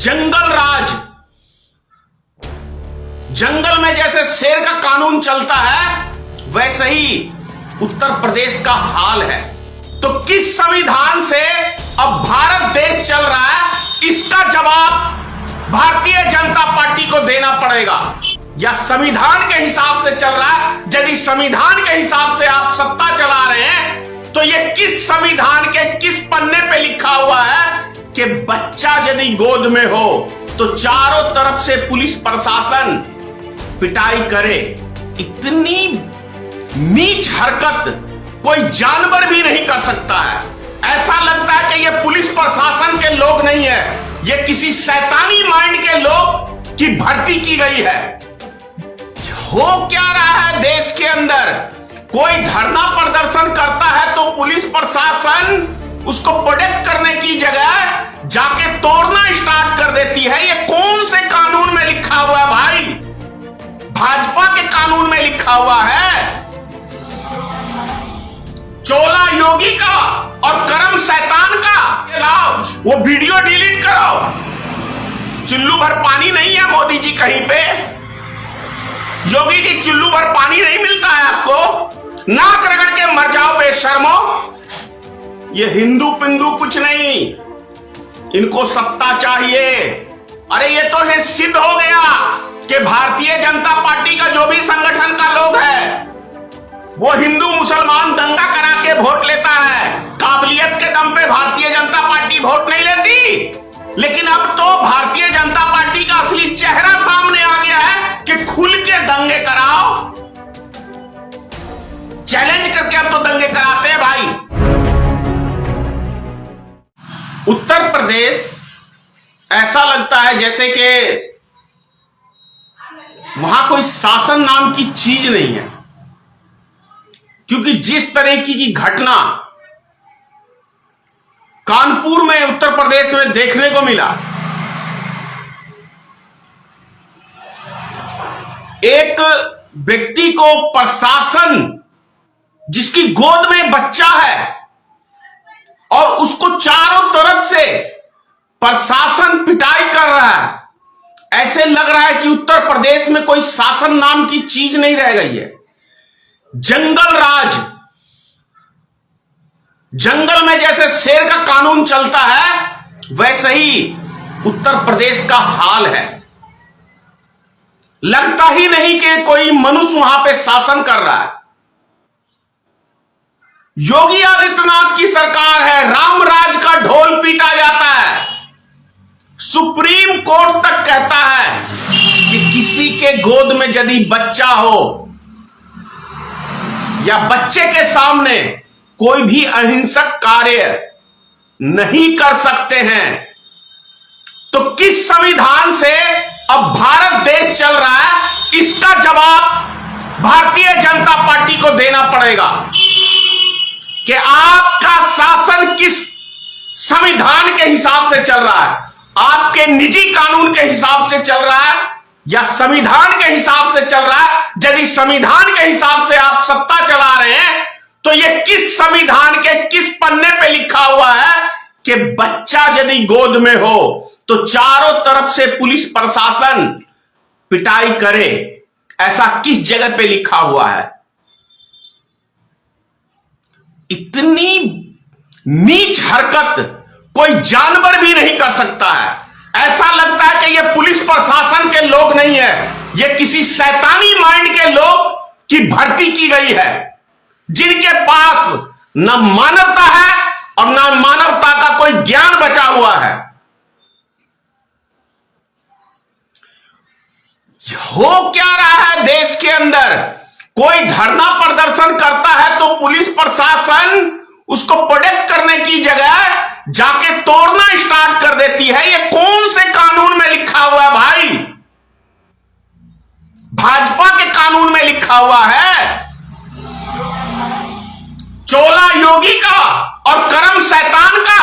जंगल राज, जंगल में जैसे शेर का कानून चलता है वैसे ही उत्तर प्रदेश का हाल है। तो किस संविधान से अब भारत देश चल रहा है, इसका जवाब भारतीय जनता पार्टी को देना पड़ेगा। या संविधान के हिसाब से चल रहा है? यदि संविधान के हिसाब से आप सत्ता चला रहे हैं तो ये किस संविधान के किस पन्ने पे लिखा हुआ है कि बच्चा यदि गोद में हो तो चारों तरफ से पुलिस प्रशासन पिटाई करे? इतनी नीच हरकत कोई जानवर भी नहीं कर सकता है। ऐसा लगता है कि ये पुलिस प्रशासन के लोग नहीं है, ये किसी शैतानी माइंड के लोग की भर्ती की गई है। हो क्या रहा है देश के अंदर? कोई धरना प्रदर्शन करता है तो पुलिस प्रशासन उसको प्रोटेक्ट करने की जगह जाके तोड़ना स्टार्ट कर देती है। ये कौन से कानून में लिखा हुआ है भाई? भाजपा के कानून में लिखा हुआ है। चोला योगी का और करम शैतान का। लाओ वो वीडियो डिलीट करो। चुल्लू भर पानी नहीं है मोदी जी कहीं पे। योगी जी चुल्लू भर पानी नहीं मिलता है आपको? नाक रगड़ के मर जाओ बेशर्मो। ये हिंदू पिंदू कुछ नहीं, इनको सत्ता चाहिए। अरे ये तो है सिद्ध हो गया कि भारतीय जनता पार्टी का जो भी संगठन का लोग है वो हिंदू मुसलमान दंगा करा के वोट लेता है। काबिलियत के दम पे भारतीय जनता पार्टी वोट नहीं लेती। लेकिन अब तो भारतीय जनता पार्टी का असली चेहरा सामने आ गया है कि खुल के दंगे कराओ। चैलेंज करके अब तो दंगे कराते हैं भाई। उत्तर प्रदेश ऐसा लगता है जैसे कि वहां कोई शासन नाम की चीज नहीं है, क्योंकि जिस तरीके की घटना कानपुर में उत्तर प्रदेश में देखने को मिला, एक व्यक्ति को प्रशासन, जिसकी गोद में बच्चा है और उसको चारों तरफ से प्रशासन पिटाई कर रहा है, ऐसे लग रहा है कि उत्तर प्रदेश में कोई शासन नाम की चीज नहीं रह गई है। जंगल राज, जंगल में जैसे शेर का कानून चलता है वैसे ही उत्तर प्रदेश का हाल है। लगता ही नहीं कि कोई मनुष्य वहां पे शासन कर रहा है। योगी आदित्यनाथ की सरकार है, राम राज का ढोल पीटा जाता है। सुप्रीम कोर्ट तक कहता है कि किसी के गोद में यदि बच्चा हो या बच्चे के सामने कोई भी अहिंसक कार्य नहीं कर सकते हैं। तो किस संविधान से अब भारत देश चल रहा है, इसका जवाब भारतीय जनता पार्टी को देना पड़ेगा कि आपका शासन किस संविधान के हिसाब से चल रहा है। आपके निजी कानून के हिसाब से चल रहा है या संविधान के हिसाब से चल रहा है? यदि संविधान के हिसाब से आप सत्ता चला रहे हैं तो ये किस संविधान के किस पन्ने पे लिखा हुआ है कि बच्चा यदि गोद में हो तो चारों तरफ से पुलिस प्रशासन पिटाई करे? ऐसा किस जगह पे लिखा हुआ है? इतनी नीच हरकत कोई जानवर भी नहीं कर सकता है। ऐसा लगता है कि ये पुलिस प्रशासन के लोग नहीं है, ये किसी शैतानी माइंड के लोग की भर्ती की गई है, जिनके पास न मानवता है और न मानवता का कोई ज्ञान बचा हुआ है। हो क्या रहा है देश के अंदर? कोई धरना प्रदर्शन करता है तो पुलिस प्रशासन उसको प्रोटेक्ट करने की जगह जाके तोड़ना स्टार्ट कर देती है। ये कौन से कानून में लिखा हुआ है भाई? भाजपा के कानून में लिखा हुआ है। चोला योगी का और करम शैतान का।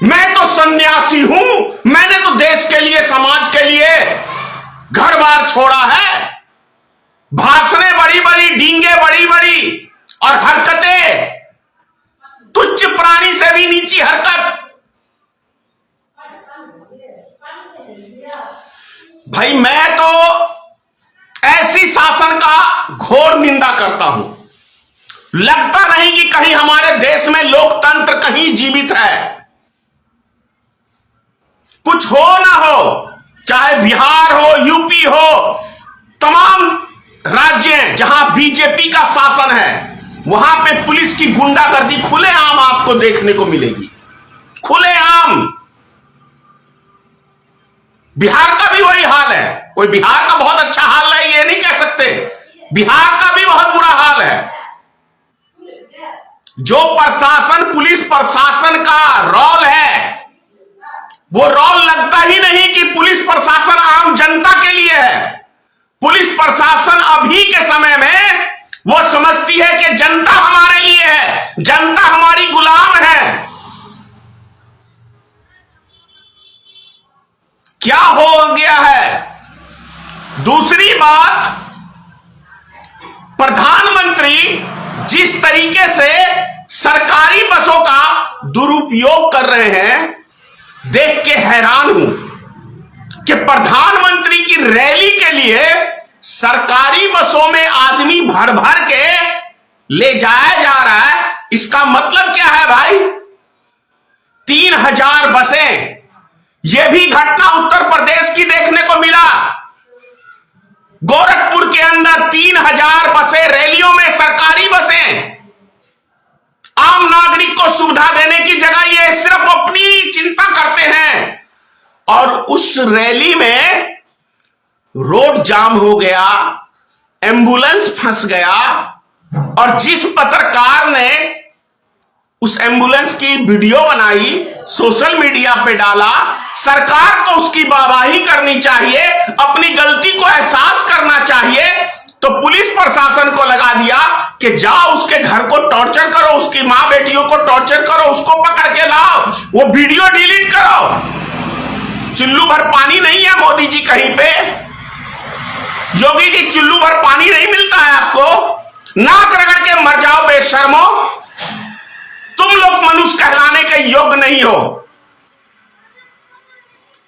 मैं तो सन्यासी हूं, मैंने तो देश के लिए, समाज के लिए घर बार छोड़ा है। भाषणें बड़ी बड़ी, डींगे बड़ी बड़ी और हरकतें तुच्छ प्राणी से भी नीचे नीची हरकत। भाई मैं तो ऐसी शासन का घोर निंदा करता हूं। लगता नहीं कि कहीं हमारे देश में लोकतंत्र कहीं जीवित है। कुछ हो ना हो, चाहे बिहार हो, यूपी हो, तमाम राज्य हैं जहां बीजेपी का शासन है, वहां पे पुलिस की गुंडागर्दी खुलेआम आपको देखने को मिलेगी, खुलेआम। बिहार का भी वही हाल है। कोई बिहार का बहुत अच्छा हाल है ये नहीं कह सकते, बिहार का भी बहुत बुरा हाल है। जो प्रशासन, पुलिस प्रशासन का रोल है, वो रोल लगता ही नहीं कि पुलिस प्रशासन आम जनता के लिए है। पुलिस प्रशासन अभी के समय में वो समझती है कि जनता हमारे लिए है, जनता हमारी गुलाम है। क्या हो गया है? दूसरी बात, प्रधानमंत्री जिस तरीके से सरकारी बसों का दुरुपयोग कर रहे हैं, देख के हैरान हूं कि प्रधानमंत्री की रैली के लिए सरकारी बसों में आदमी भर भर के ले जाया जा रहा है। इसका मतलब क्या है भाई? 3000 बसें। यह भी घटना उत्तर प्रदेश की देखने को मिला। गोरखपुर के अंदर 3000 बसें रैलियों में, सरकारी बसें। आम नागरिक को सुविधा देने की जगह ये सिर्फ अपनी चिंता करते हैं। और उस रैली में रोड जाम हो गया, एम्बुलेंस फंस गया, और जिस पत्रकार ने उस एम्बुलेंस की वीडियो बनाई, सोशल मीडिया पे डाला, सरकार को उसकी वाहवाही करनी चाहिए, अपनी गलती को एहसास करना चाहिए। तो पुलिस प्रशासन को लगा दिया कि जाओ उसके घर को टॉर्चर करो, उसकी मां बेटियों को टॉर्चर करो, उसको पकड़ के लाओ, वो वीडियो डिलीट करो। चुल्लू भर पानी नहीं है मोदी जी कहीं पे। योगी जी, चुल्लू भर पानी नहीं मिलता है आपको? नाक रगड़ के मर जाओ बेशर्मो। तुम लोग मनुष्य कहलाने के योग्य नहीं हो।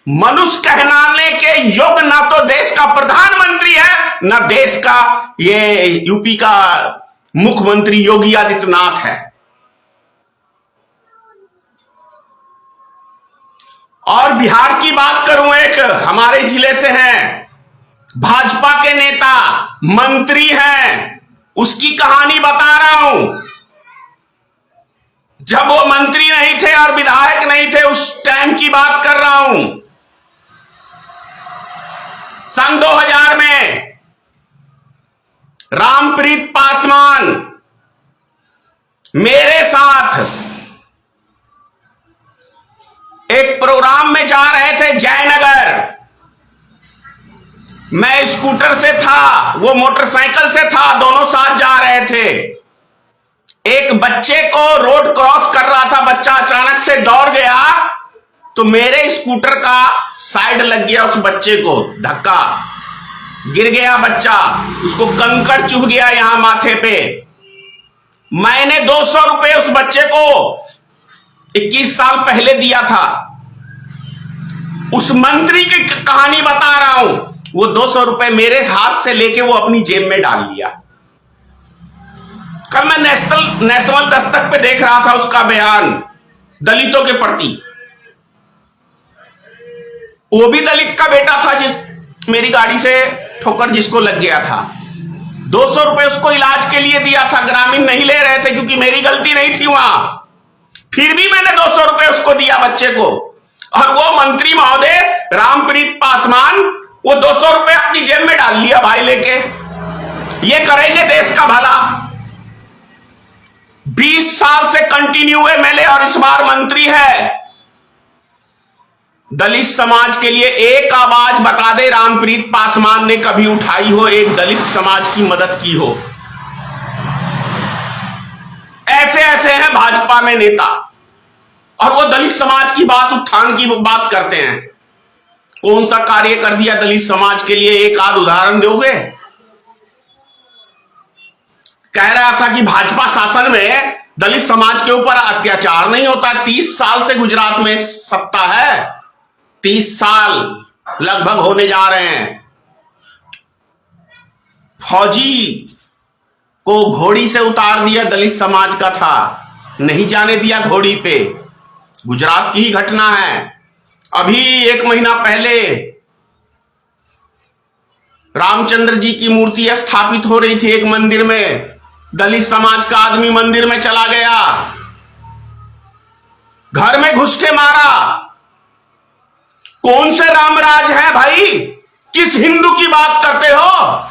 मनुष्य कहलाने के योग्य ना तो देश का प्रधानमंत्री है, ना देश का ये यूपी का मुख्यमंत्री योगी आदित्यनाथ है। और बिहार की बात करूं, एक हमारे जिले से हैं, भाजपा के नेता, मंत्री हैं, उसकी कहानी बता रहा हूं। जब वो मंत्री नहीं थे और विधायक नहीं थे, उस टाइम की बात कर रहा हूं। सन 2000 में रामप्रीत पासवान मेरे साथ एक प्रोग्राम में जा रहे थे जयनगर। मैं स्कूटर से था, वो मोटरसाइकिल से था, दोनों साथ जा रहे थे। एक बच्चे को रोड क्रॉस कर रहा था, बच्चा अचानक से दौड़ गया तो मेरे स्कूटर का साइड लग गया, उस बच्चे को धक्का, गिर गया बच्चा, उसको कंकड़ चुभ गया यहां माथे पे। मैंने 200 रुपए उस बच्चे को 21 साल पहले दिया था। उस मंत्री की कहानी बता रहा हूं। वो 200 रुपए मेरे हाथ से लेके वो अपनी जेब में डाल लिया। कल मैं नेशनल दस्तक पे देख रहा था उसका बयान दलितों के प्रति। वो भी दलित का बेटा था, जिस मेरी गाड़ी से ठोकर जिसको लग गया था। 200 रुपए उसको इलाज के लिए दिया था। ग्रामीण नहीं ले रहे थे क्योंकि मेरी गलती नहीं थी वहां। फिर भी मैंने 200 रुपए उसको दिया बच्चे को। और वो मंत्री महोदय रामप्रीत पासवान, वो 200 रुपए अपनी जेब में डाल लिया भाई लेके। ये करेंगे देश का भला। 20 साल से कंटिन्यू एमएलए और इस बार मंत्री है। दलित समाज के लिए एक आवाज बता दे रामप्रीत पासवान ने कभी उठाई हो, एक दलित समाज की मदद की हो। ऐसे ऐसे हैं भाजपा में नेता, और वो दलित समाज की बात, उत्थान की बात करते हैं। कौन सा कार्य कर दिया दलित समाज के लिए, एक आध उदाहरण दोगे? कह रहा था कि भाजपा शासन में दलित समाज के ऊपर अत्याचार नहीं होता। 30 साल से गुजरात में सत्ता है, 30 साल लगभग होने जा रहे हैं। फौजी को घोड़ी से उतार दिया, दलित समाज का था, नहीं जाने दिया घोड़ी पे। गुजरात की ही घटना है। अभी 1 महीना पहले रामचंद्र जी की मूर्ति स्थापित हो रही थी एक मंदिर में, दलित समाज का आदमी मंदिर में चला गया, घर में घुस के मारा। कौन से रामराज है भाई? किस हिंदू की बात करते हो?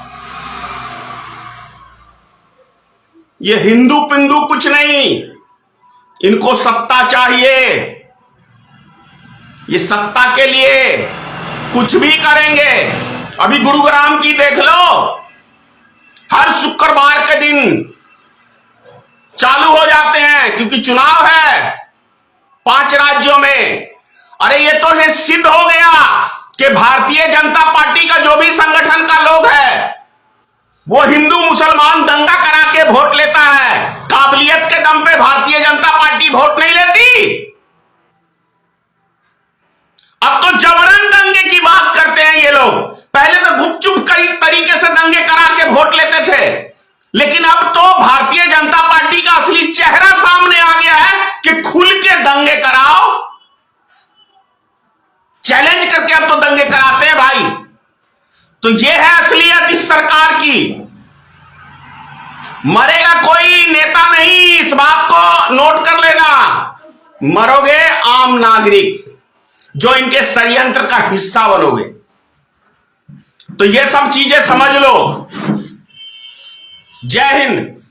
ये हिंदू पिंदू कुछ नहीं, इनको सत्ता चाहिए। ये सत्ता के लिए कुछ भी करेंगे। अभी गुरुग्राम की देख लो, हर शुक्रवार के दिन चालू हो जाते हैं क्योंकि चुनाव है 5 राज्यों में। अरे ये तो है सिद्ध हो गया कि भारतीय जनता पार्टी का जो भी संगठन का लोग है वो हिंदू मुसलमान दंगा करा के वोट लेता है। काबिलियत के दम पे भारतीय जनता पार्टी वोट नहीं लेती। अब तो जबरन दंगे की बात करते हैं ये लोग। पहले तो गुपचुप कई तरीके से दंगे करा के वोट लेते थे, लेकिन अब तो भारतीय जनता पार्टी का असली चेहरा सामने आ गया है कि खुल के दंगे कराओ, चैलेंज करके अब तो दंगे कराते हैं भाई। तो ये है असलियत इस सरकार की। मरेगा कोई नेता नहीं, इस बात को नोट कर लेना। मरोगे आम नागरिक जो इनके षड्यंत्र का हिस्सा बनोगे। तो ये सब चीजें समझ लो। जय हिंद।